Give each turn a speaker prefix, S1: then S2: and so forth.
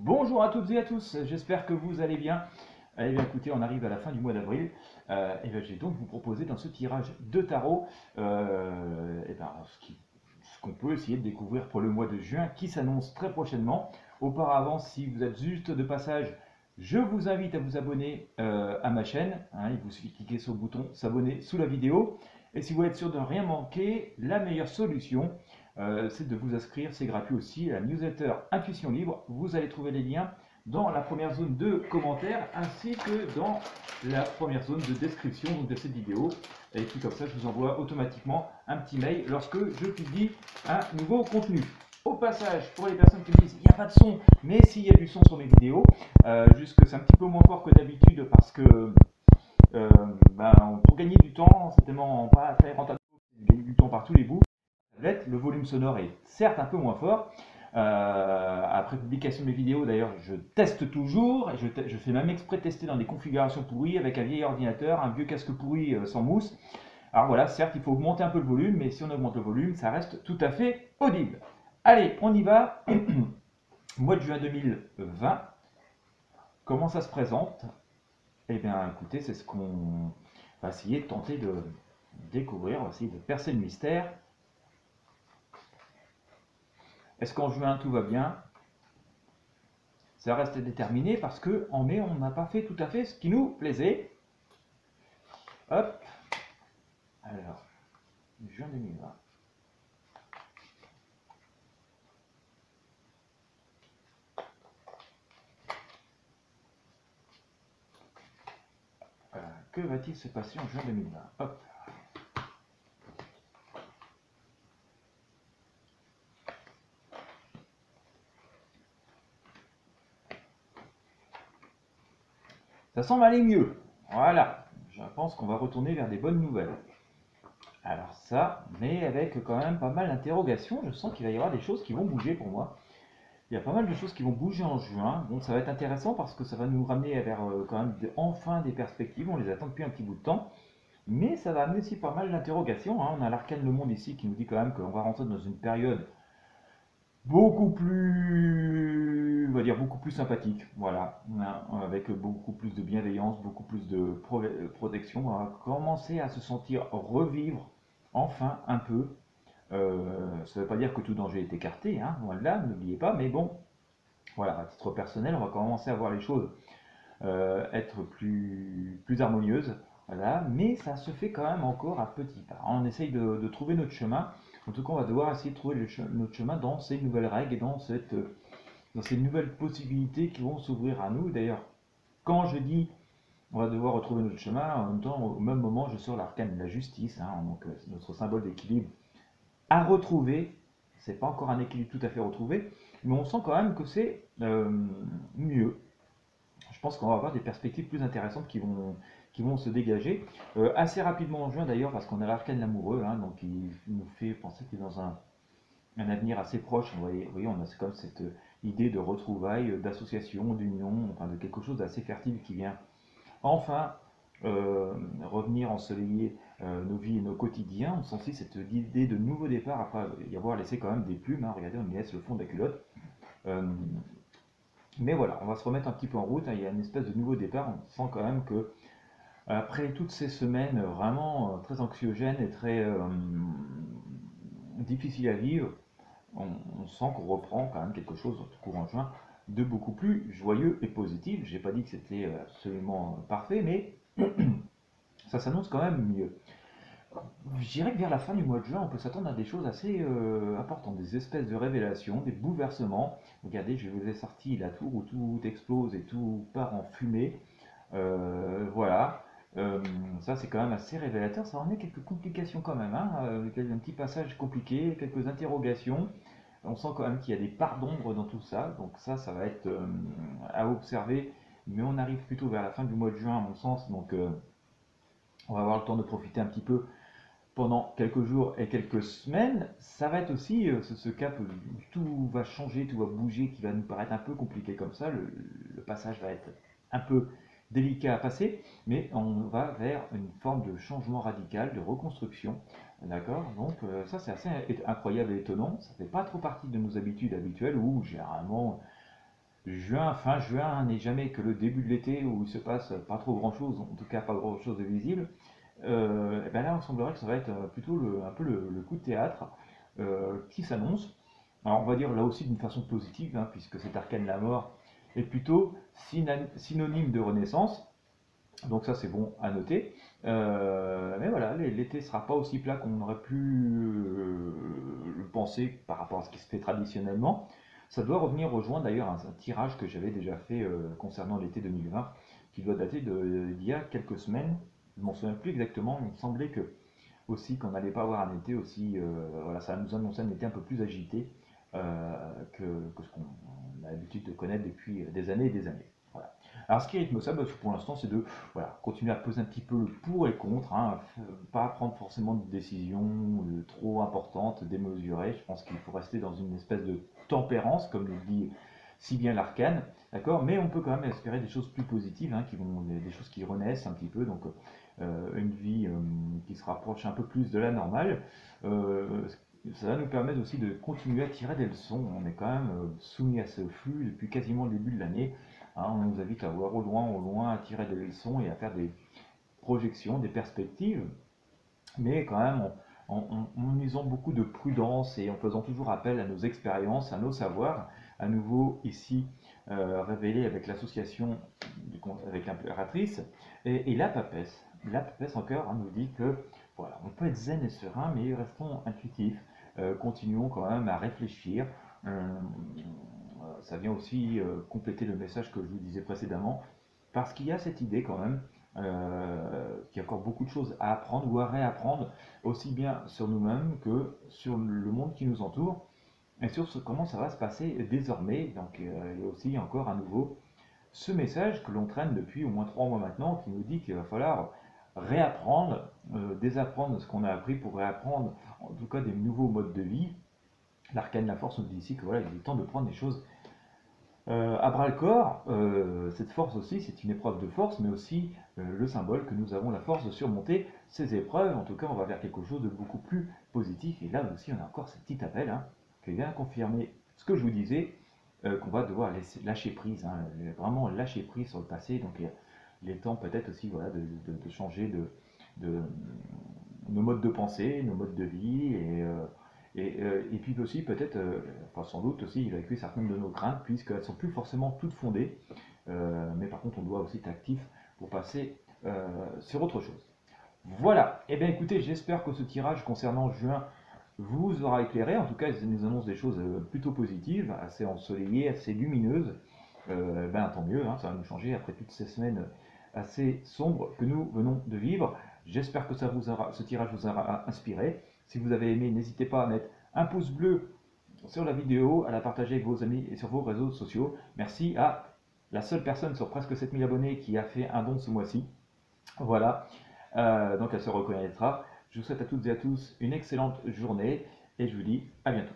S1: Bonjour à toutes et à tous, j'espère que vous allez bien. Eh bien écoutez, on arrive à la fin du mois d'avril. Et bien, je vais donc vous proposer dans ce tirage de tarot ce qu'on peut essayer de découvrir pour le mois de juin qui s'annonce très prochainement. Auparavant, si vous êtes juste de passage, je vous invite à vous abonner à ma chaîne. Il vous suffit de cliquer sur le bouton s'abonner sous la vidéo. Et si vous voulez être sûr de ne rien manquer, la meilleure solution, c'est de vous inscrire, c'est gratuit aussi, à la newsletter Intuition Libre. Vous allez trouver les liens dans la première zone de commentaires ainsi que dans la première zone de description de cette vidéo. Et puis comme ça, je vous envoie automatiquement un petit mail lorsque je publie un nouveau contenu. Au passage, pour les personnes qui me disent il n'y a pas de son, mais s'il y a du son sur mes vidéos, juste que c'est un petit peu moins fort que d'habitude parce que pour gagner du temps, c'est tellement pas très rentable de gagner du temps par tous les bouts. Le volume sonore est certes un peu moins fort. Après publication de mes vidéos, d'ailleurs, je teste toujours. Et je fais même exprès de tester dans des configurations pourries avec un vieil ordinateur, un vieux casque pourri sans mousse. Alors voilà, certes, il faut augmenter un peu le volume, mais si on augmente le volume, ça reste tout à fait audible. Allez, on y va. Mois de juin 2020. Comment ça se présente? Eh bien, écoutez, c'est ce qu'on va essayer de tenter de découvrir, on va essayer de percer le mystère. Est-ce qu'en juin tout va bien? Ça reste déterminé parce qu'en mai, on n'a pas fait tout à fait ce qui nous plaisait. Hop. Alors, juin 2020. Que va-t-il se passer en juin 2020? Hop. Ça semble aller mieux. Voilà. Je pense qu'on va retourner vers des bonnes nouvelles. Alors ça, mais avec quand même pas mal d'interrogations, je sens qu'il va y avoir des choses qui vont bouger pour moi. Il y a pas mal de choses qui vont bouger en juin, donc ça va être intéressant parce que ça va nous ramener vers quand même enfin des perspectives, on les attend depuis un petit bout de temps, mais ça va amener aussi pas mal d'interrogations. On a l'arcane Le Monde ici qui nous dit quand même qu'on va rentrer dans une période beaucoup plus, on va dire beaucoup plus sympathique, voilà, avec beaucoup plus de bienveillance, beaucoup plus de protection. On va commencer à se sentir revivre enfin un peu. Ça ne veut pas dire que tout danger est écarté, loin de là, n'oubliez pas, mais bon, voilà, à titre personnel, on va commencer à voir les choses être plus harmonieuses, voilà, mais ça se fait quand même encore à petits pas. On essaye de trouver notre chemin. En tout cas, on va devoir essayer de trouver notre chemin dans ces nouvelles règles et dans ces nouvelles possibilités qui vont s'ouvrir à nous. D'ailleurs, quand je dis on va devoir retrouver notre chemin, en même temps, au même moment, je sors l'arcane de la justice, donc notre symbole d'équilibre à retrouver. C'est pas encore un équilibre tout à fait retrouvé, mais on sent quand même que c'est mieux. Je pense qu'on va avoir des perspectives plus intéressantes qui vont se dégager assez rapidement en juin d'ailleurs, parce qu'on a l'arcane l'amoureux, donc il nous fait penser qu'il est dans un avenir assez proche. Vous voyez, on a comme cette idée de retrouvailles, d'association, d'union, enfin de quelque chose d'assez fertile qui vient enfin revenir ensoleiller nos vies et nos quotidiens. On sent aussi cette idée de nouveau départ après y avoir laissé quand même des plumes. Regardez, on y laisse le fond de la culotte. Euh, mais voilà, on va se remettre un petit peu en route. Il y a une espèce de nouveau départ. On sent quand même que après toutes ces semaines vraiment très anxiogènes et très difficiles à vivre, on sent qu'on reprend quand même quelque chose, en tout courant juin, de beaucoup plus joyeux et positif. J'ai pas dit que c'était absolument parfait, mais ça s'annonce quand même mieux. Je dirais que vers la fin du mois de juin, on peut s'attendre à des choses assez importantes, des espèces de révélations, des bouleversements. Regardez, je vous ai sorti la tour où tout explose et tout part en fumée. Voilà. Ça, c'est quand même assez révélateur. Ça en est quelques complications quand même, un petit passage compliqué, quelques interrogations. On sent quand même qu'il y a des parts d'ombre dans tout ça. Donc ça va être à observer. Mais on arrive plutôt vers la fin du mois de juin, à mon sens. Donc on va avoir le temps de profiter un petit peu pendant quelques jours et quelques semaines. Ça va être aussi ce cap où tout va changer, tout va bouger, qui va nous paraître un peu compliqué comme ça. Le passage va être un peu délicat à passer, mais on va vers une forme de changement radical, de reconstruction. D'accord. Donc ça c'est assez incroyable et étonnant. Ça ne fait pas trop partie de nos habitudes habituelles où généralement juin, fin juin n'est jamais que le début de l'été où il se passe pas trop grand chose, en tout cas pas grand chose de visible. Et ben là, il semblerait que ça va être plutôt un peu le coup de théâtre qui s'annonce. Alors on va dire là aussi d'une façon positive, hein, puisque cet arcane la mort est plutôt synonyme de renaissance. Donc ça c'est bon à noter. Mais voilà, l'été ne sera pas aussi plat qu'on aurait pu le penser par rapport à ce qui se fait traditionnellement. Ça doit revenir rejoindre d'ailleurs un tirage que j'avais déjà fait concernant l'été 2020, qui doit dater d'il y a quelques semaines. Je ne m'en souviens plus exactement, mais il me semblait que aussi qu'on n'allait pas avoir un été aussi, voilà, ça nous annonçait un été un peu plus agité que ce qu'on a l'habitude de connaître depuis des années et des années. Voilà. Alors ce qui rythme ça, bah, pour l'instant, c'est de voilà, continuer à peser un petit peu le pour et le contre, hein, pas prendre forcément de décisions trop importantes, démesurées. Je pense qu'il faut rester dans une espèce de tempérance, comme le dit si bien l'arcane, d'accord. Mais on peut quand même espérer des choses plus positives, hein, des choses qui renaissent un petit peu, donc une vie qui se rapproche un peu plus de la normale. Euh, Ça va nous permettre aussi de continuer à tirer des leçons. On est quand même soumis à ce flux depuis quasiment le début de l'année. Hein, on nous invite à voir au loin, à tirer des leçons et à faire des projections, des perspectives, mais quand même en usant beaucoup de prudence et en faisant toujours appel à nos expériences, à nos savoirs, à nouveau ici révélé avec l'association avec l'impératrice et la papesse. La papesse encore nous dit que voilà, on peut être zen et serein, mais restons intuitifs, continuons quand même à réfléchir. Ça vient aussi compléter le message que je vous disais précédemment, parce qu'il y a cette idée quand même qu'il y a encore beaucoup de choses à apprendre ou à réapprendre, aussi bien sur nous-mêmes que sur le monde qui nous entoure, et sur comment ça va se passer désormais. Donc il y a aussi encore à nouveau ce message que l'on traîne depuis au moins 3 mois maintenant, qui nous dit qu'il va falloir réapprendre, désapprendre ce qu'on a appris pour réapprendre en tout cas des nouveaux modes de vie. L'arcane la force nous dit ici que voilà, il est temps de prendre des choses à bras le corps. Cette force aussi, c'est une épreuve de force, mais aussi le symbole que nous avons la force de surmonter ces épreuves. En tout cas, on va vers quelque chose de beaucoup plus positif. Et là aussi, on a encore ce petit appel hein, qui vient confirmer ce que je vous disais, qu'on va devoir lâcher prise, hein, vraiment lâcher prise sur le passé. Donc, il est temps peut-être aussi voilà, de changer de nos modes de pensée, nos modes de vie, et puis aussi peut-être, enfin sans doute aussi évacuer certaines de nos craintes, puisqu'elles ne sont plus forcément toutes fondées, mais par contre on doit aussi être actif pour passer sur autre chose. Voilà, et bien écoutez, j'espère que ce tirage concernant juin vous aura éclairé, en tout cas il nous annonce des choses plutôt positives, assez ensoleillées, assez lumineuses, ben tant mieux, hein, ça va nous changer après toutes ces semaines assez sombres que nous venons de vivre. J'espère que ce tirage vous aura inspiré. Si vous avez aimé, n'hésitez pas à mettre un pouce bleu sur la vidéo, à la partager avec vos amis et sur vos réseaux sociaux. Merci à la seule personne sur presque 7000 abonnés qui a fait un don ce mois-ci. Voilà, donc elle se reconnaîtra. Je vous souhaite à toutes et à tous une excellente journée et je vous dis à bientôt.